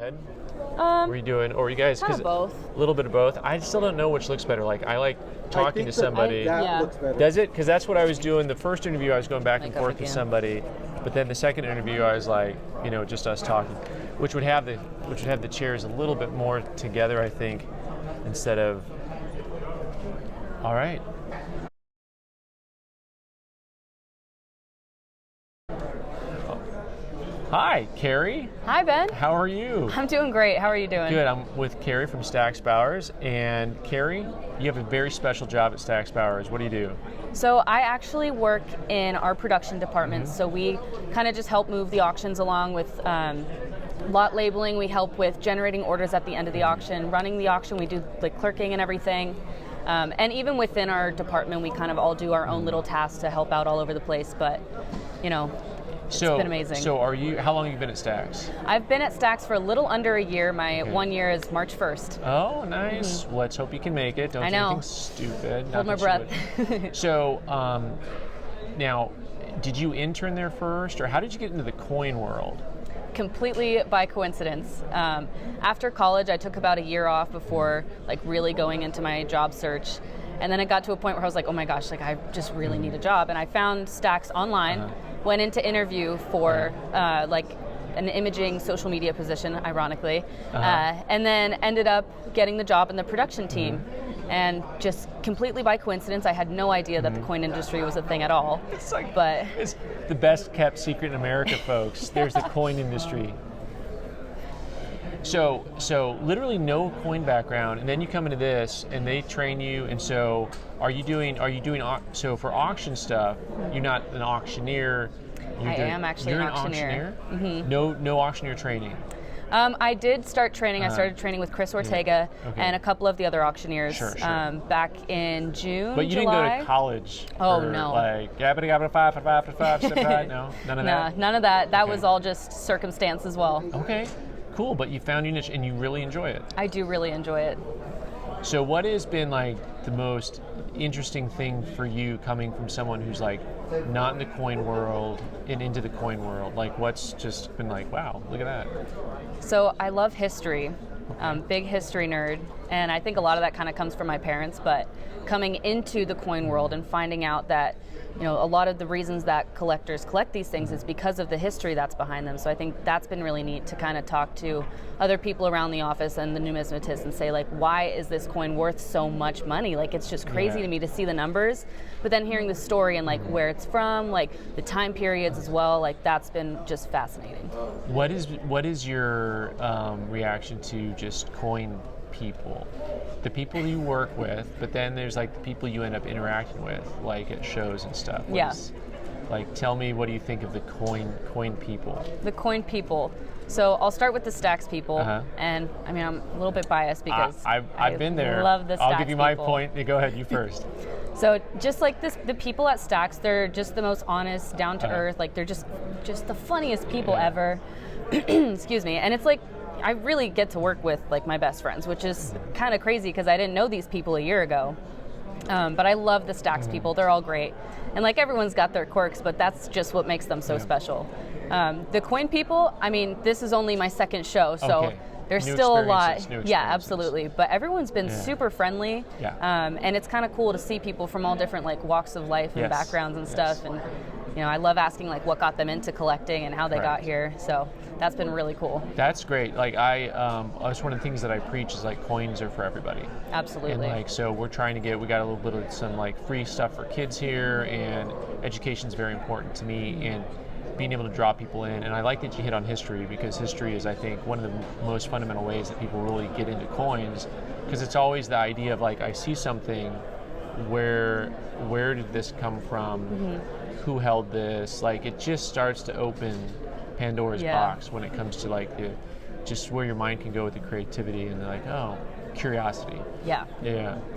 head? Were you doing, or you guys? Kind of both. A little bit of both. I still don't know which looks better. Like I like talking to somebody. Yeah. Looks better. Does it? Because that's what I was doing. The first interview, I was going back and Make up forth with again. somebody, but then the second interview, I was like, just us talking, which would have the chairs a little bit more together, I think, instead of. All right. Hi, Kerry. Hi, Ben. How are you? I'm doing great. How are you doing? Good. I'm with Kerry from Stax Bowers, and Kerry, you have a very special job at Stax Bowers. What do you do? So I actually work in our production department. So we kind of just help move the auctions along with lot labeling. We help with generating orders at the end of the auction, running the auction. We do the clerking and everything. And even within our department, we kind of all do our own little tasks to help out all over the place. But, it's been amazing. So how long have you been at Stax? I've been at Stax for a little under a year. My 1 year is March 1st. Oh, nice. Let's hope you can make it. Don't I do know. anything stupid. Hold my Not that you breath. would. So, now, did you intern there first, or how did you get into the coin world? Completely by coincidence. After college, I took about a year off before really going into my job search. And then it got to a point where I was like, oh my gosh, I just really need a job. And I found Stax online, went into interview for an imaging social media position, ironically, and then ended up getting the job in the production team. And just completely by coincidence, I had no idea that the coin industry was a thing at all. It's the best kept secret in America, folks. There's the coin industry. So literally no coin background, and then you come into this, and they train you. And so, are you doing? So for auction stuff, you're not an auctioneer. I am actually an auctioneer. No auctioneer training. I did start training. I started training with Chris Ortega and a couple of the other auctioneers back in June. But you July. didn't go to college. Oh, for, no. No, none of that. None of that. That was all just circumstance as well. Okay, cool. But you found your niche and you really enjoy it. I do really enjoy it. So what has been the most interesting thing for you coming from someone who's not in the coin world and into the coin world? What's just been wow, look at that. So I love history, big history nerd, and I think a lot of that kind of comes from my parents, but coming into the coin world and finding out that a lot of the reasons that collectors collect these things is because of the history that's behind them. So I think that's been really neat to kind of talk to other people around the office and the numismatists and say, why is this coin worth so much money? It's just crazy to me to see the numbers. But then hearing the story and where it's from, the time periods as well, that's been just fascinating. What is your reaction to just coin people? The people you work with, but then there's the people you end up interacting with, at shows and stuff. Tell me, what do you think of the coin people? The coin people. So I'll start with the Stax people, and I'm a little bit biased because I've been there. Love the Stax I'll give you my people. point. Go ahead, you first. So just the people at Stax, they're just the most honest, down to earth. They're just the funniest people ever. Excuse me. And it's I really get to work with my best friends, which is kind of crazy because I didn't know these people a year ago. But I love the Stax people. They're all great. And everyone's got their quirks, but that's just what makes them so special. The coin people, this is only my second show, so there's still a lot. Yeah, absolutely. But everyone's been super friendly. And it's kind of cool to see people from all different walks of life and backgrounds and stuff. And I love asking what got them into collecting and how they got here. So that's been really cool. That's great. That's one of the things that I preach is coins are for everybody. Absolutely. And so we're trying to we got a little bit of some free stuff for kids here, and education is very important to me, and being able to draw people in. And I like that you hit on history, because history is, I think, one of the most fundamental ways that people really get into coins, because it's always the idea of I see something, where did this come from? Who held this? It just starts to open Pandora's box when it comes to just where your mind can go with the creativity and curiosity. Yeah.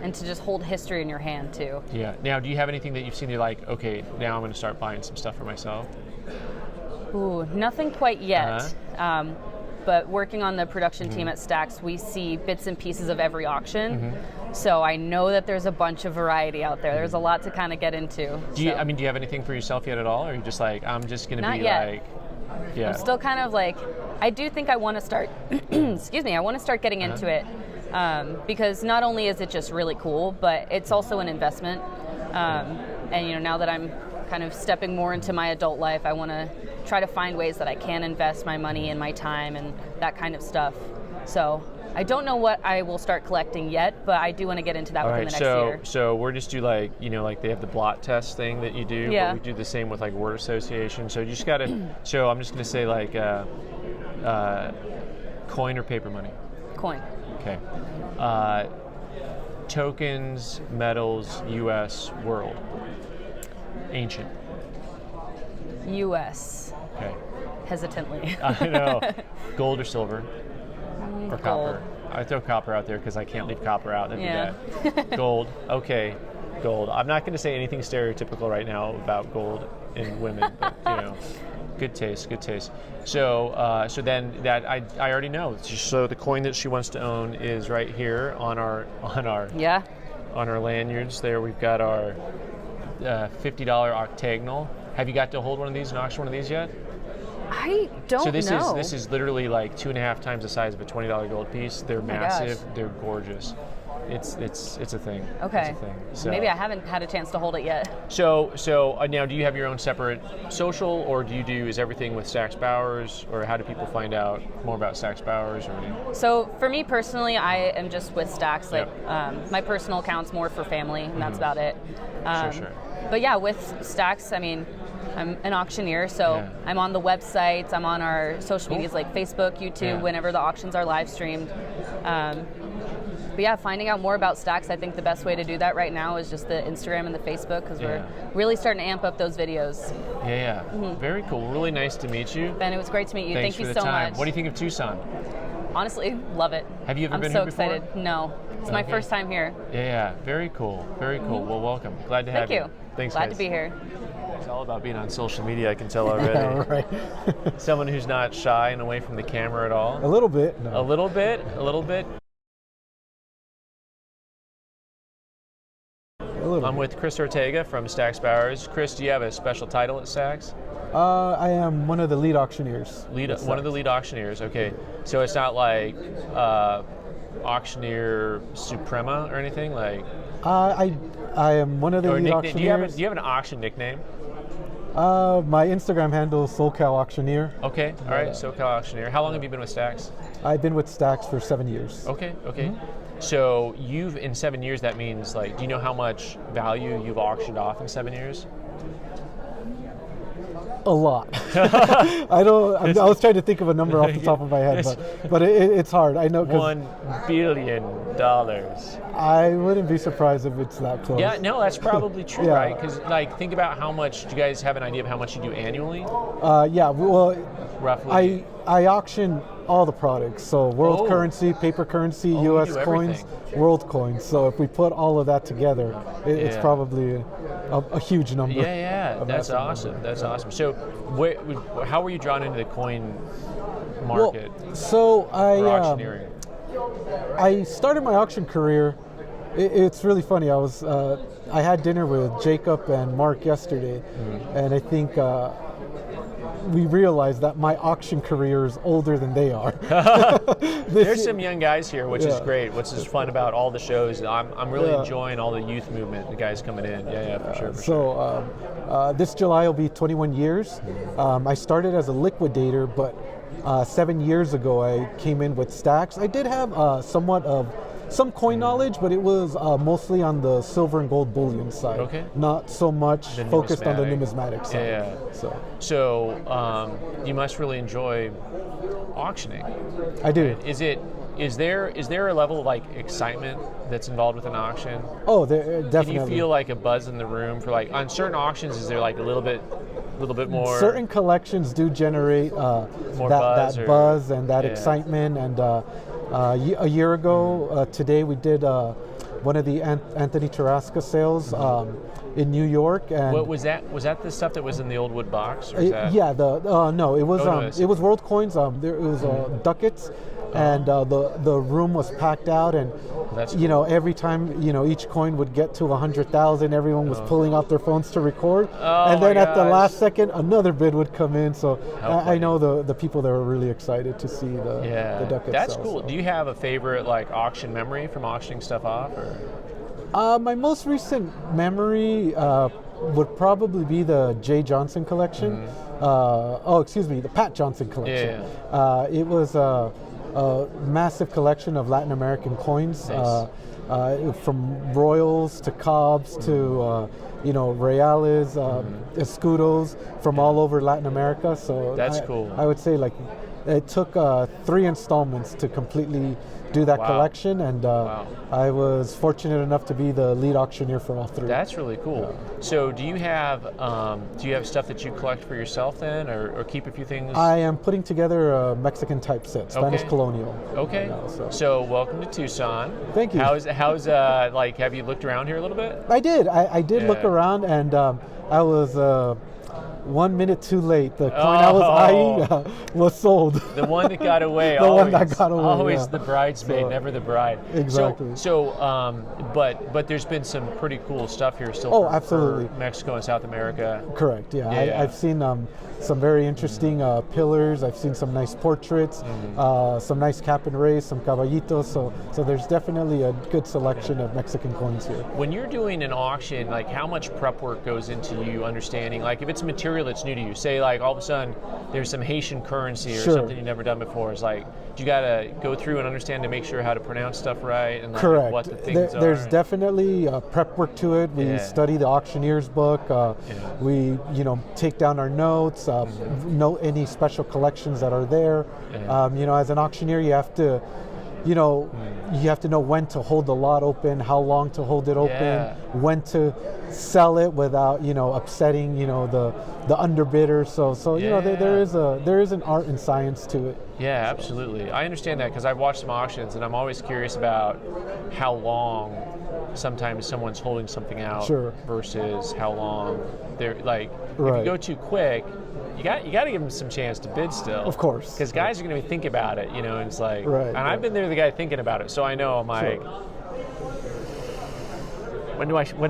And to just hold history in your hand too. Yeah. Now, do you have anything that you've seen you're okay, now I'm going to start buying some stuff for myself? Ooh, nothing quite yet. But working on the production team at Stax, we see bits and pieces of every auction. So I know that there's a bunch of variety out there. There's a lot to kind of get into. Do you have anything for yourself yet at all? Or are you just I'm just going to be Not yet. I'm still kind of I do think I want to start, excuse me, I want to start getting into it because not only is it just really cool, but it's also an investment. And now that I'm kind of stepping more into my adult life, I want to try to find ways that I can invest my money and my time and that kind of stuff. So I don't know what I will start collecting yet, but I do want to get into that within the next year. So we're just do like they have the blot test thing that you do, yeah. but we do the same with like word association. So you just gotta, so I'm just gonna say like coin or paper money? Coin. Okay. Tokens, metals, US, world. Ancient. US. Okay. Hesitantly. I know. Gold or silver? Or Gold. copper? I throw copper out there because I can't leave copper out. That'd yeah. be bad. Gold. Okay. Gold. I'm not going to say anything stereotypical right now about gold in women, but good taste, good taste. So, so then that I already know. So the coin that she wants to own is right here on our yeah. on our lanyards. There we've got our $50 octagonal. Have you got to hold one of these and auction one of these yet? I don't know. So this know. is literally like 2.5 times the size of a $20 gold piece. They're massive. Gosh. They're gorgeous. It's a thing. Okay. It's a thing. So, maybe I haven't had a chance to hold it yet. So now, do you have your own separate social, or is everything with Stax Bowers, or how do people find out more about Stax Bowers? Or so for me personally, I am just with Stax. Like my personal account's more for family, and that's about it. Sure. But yeah, with Stax, I mean, I'm an auctioneer, so I'm on the websites, I'm on our social medias like Facebook, YouTube, whenever the auctions are live streamed. But yeah, finding out more about Stax, I think the best way to do that right now is just the Instagram and the Facebook, because we're really starting to amp up those videos. Yeah. Mm-hmm. Very cool. Really nice to meet you. Ben, it was great to meet you. Thanks Thank for you the so time. much. What do you think of Tucson? Honestly, love it. Have you ever been here before? I'm so excited. No. It's my first time here. Yeah. Very cool. Very cool. Well, welcome. Glad to have you. Thank you. Thanks, Glad guys. to be here. It's all about being on social media, I can tell already. Yeah, right. Someone who's not shy and away from the camera at all. A little bit. No. A little bit. I'm with Chris Ortega from Stax Bowers. Chris, do you have a special title at Stax? I am one of the lead auctioneers. One of the lead auctioneers. Okay, so it's not like auctioneer suprema or anything like. I am one of the lead auctioneers. Do you have an auction nickname? My Instagram handle is SoCal Auctioneer. Okay, all right, SoCal Auctioneer. How long have you been with Stax? I've been with Stax for 7 years. Okay. Mm-hmm. So in 7 years, that means like, do you know how much value you've auctioned off in 7 years? A lot. I was trying to think of a number off the top of my head, but it's hard. I know. $1 billion. I wouldn't be surprised if it's that close. Yeah, no, that's probably true, right? Because like, think about how much. Do you guys have an idea of how much you do annually? Yeah. Well, roughly. I auction all the products. So world currency, paper currency, U.S. coins, world coins. So if we put all of that together, it's probably a huge number. Yeah. That's awesome. Number. That's awesome. So how were you drawn into the coin market? Well, so auctioneering? I started my auction career. It's really funny. I had dinner with Jacob and Mark yesterday, and I think we realized that my auction career is older than they are. There's some young guys here, which is great. What's is fun about all the shows? I'm really enjoying all the youth movement. The guys coming in. Yeah, for sure. So this July will be 21 years. I started as a liquidator, but 7 years ago I came in with Stax. I did have somewhat of some coin knowledge, but it was mostly on the silver and gold bullion side. Okay. Not so much focused on the numismatic side. Yeah. So you must really enjoy auctioning. I do. Right? Is there a level of like excitement that's involved with an auction? Oh, definitely. Can you feel like a buzz in the room for like on certain auctions? Is there like a little bit more? Certain collections do generate that buzz and that excitement. And a year ago today we did one of the Anthony Tarasca sales in New York. And what was that? Was that the stuff that was in the old wood box? Or yeah. No, it was it was world coins. It was ducats. and the room was packed out, and That's you know, every time, you know, each coin would get to 100,000, everyone was pulling out their phones to record, and then at the last second, another bid would come in. So I know the people that were really excited to see the duck itself. That's cool. Do you have a favorite like auction memory from auctioning stuff off? Or? My most recent memory would probably be the Jay Johnson collection. The Pat Johnson collection. It was a massive collection of Latin American coins, from royals to cobs to you know, reales, escudos from all over Latin America. So that's cool. I would say like it took 3 installments to completely do that collection, and I was fortunate enough to be the lead auctioneer for all 3. That's really cool. So do you have stuff that you collect for yourself then, or keep a few things? I am putting together a Mexican type set, Spanish colonial. Okay. You know, so welcome to Tucson. Thank you. How's like, have you looked around here a little bit? I did. I did look around, and I was 1 minute too late. The coin I was eyeing was sold. The one that got away. One that got away. Always the bridesmaid, never the bride. Exactly. But there's been some pretty cool stuff here still. Absolutely. For Mexico and South America. Correct. Yeah. I've seen some very interesting pillars. I've seen some nice portraits, some nice cap and raise, some caballitos. So there's definitely a good selection of Mexican coins here. When you're doing an auction, like how much prep work goes into you understanding, like if it's material that's new to you, say like all of a sudden there's some Haitian currency or something you've never done before, it's like you got to go through and understand to make sure how to pronounce stuff right and like, correct. What the things are. There's definitely prep work to it. We study the auctioneer's book. We take down our notes, note any special collections that are there. As an auctioneer, you have to you have to know when to hold the lot open, how long to hold it open, when to sell it without upsetting the underbidder. So there is an art and science to it. Yeah, absolutely. I understand that because I've watched some auctions and I'm always curious about how long sometimes someone's holding something out versus how long they're like. If you go too quick, you got to give them some chance to bid still. Of course. Because guys are going to think about it, and it's like, and I've been there the guy thinking about it, so I know I'm like, when do I hit? When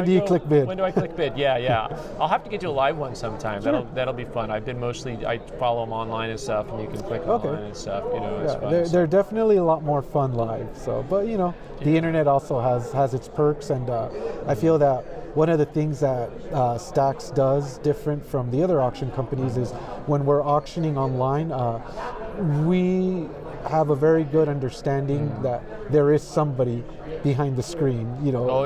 do you click bid? When do I click bid? Yeah. I'll have to get to a live one sometime. That'll be fun. I've been I follow them online and stuff, and you can click online and stuff. It's fun. They're definitely a lot more fun live. So, but the internet also has its perks, and I feel that one of the things that Stacks does different from the other auction companies is when we're auctioning online, we have a very good understanding that there is somebody behind the screen,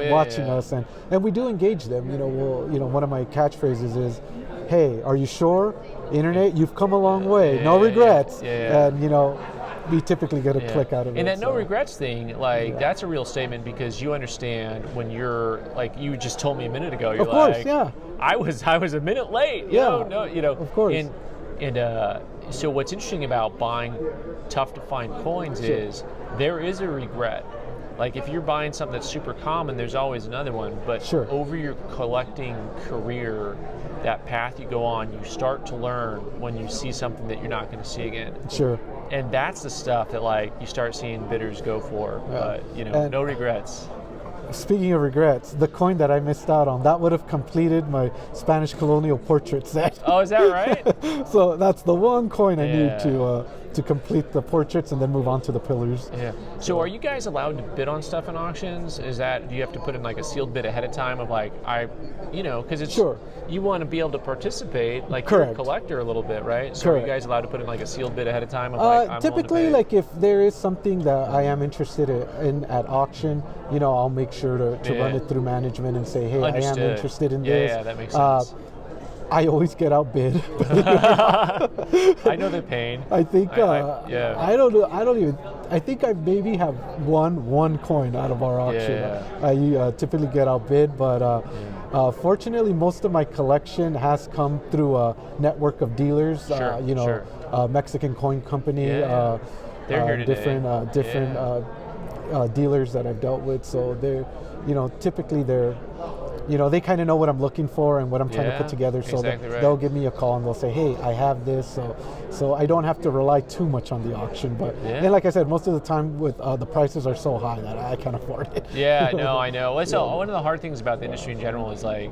watching us, and we do engage them. One of my catchphrases is, "Hey, are you sure? Internet, you've come a long way. No regrets." And we typically get a click out of it. And that no regrets thing, that's a real statement because you understand when you're like you just told me a minute ago. You're of course, I was a minute late. Of course. And so what's interesting about buying tough to find coins is there is a regret. Like if you're buying something that's super common, there's always another one. But over your collecting career, that path you go on, you start to learn when you see something that you're not going to see again. Sure. And that's the stuff that you start seeing bidders go for. But no regrets. Speaking of regrets, the coin that I missed out on, that would have completed my Spanish colonial portrait set. Oh, is that right? So that's the one coin I need to complete the portraits and then move on to the pillars. Yeah. So are you guys allowed to bid on stuff in auctions? Do you have to put in like a sealed bid ahead of time of because it's you want to be able to participate, like you're a collector a little bit, right? So are you guys allowed to put in like a sealed bid ahead of time of I'm typically like if there is something that I am interested in at auction, I'll make sure to run it through management and say, hey, I am interested in this. Yeah, that makes sense. I always get outbid. I know the pain. I think I think I maybe have won one coin out of our auction. I typically get outbid, but fortunately most of my collection has come through a network of dealers. Mexican Coin Company. They're here today. Different dealers that I've dealt with. So they're typically they're you know, they kind of know what I'm looking for and what I'm trying to put together. So exactly right. they'll give me a call and they'll say, hey, I have this. So I don't have to rely too much on the auction. But and like I said, most of the time with the prices are so high that I can't afford it. Yeah, no, I know. Well, so one of the hard things about the industry in general is like,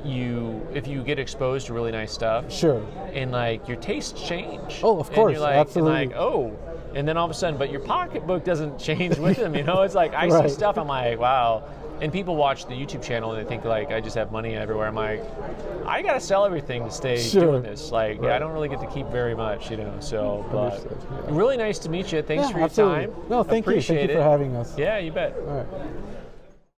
if you get exposed to really nice stuff, Sure. and like your tastes change. Oh, of course, and you're like, absolutely. And like, oh, and then all of a sudden, but your pocketbook doesn't change with them. You know, it's like I see stuff. I'm like, wow. And people watch the YouTube channel and they think like I just have money everywhere. I'm like, I gotta sell everything to stay doing this. Like, I don't really get to keep very much, you know. So, but really nice to meet you. Thanks for your absolutely. time. No, thank you. Thank you for having us. Yeah, you bet. All right.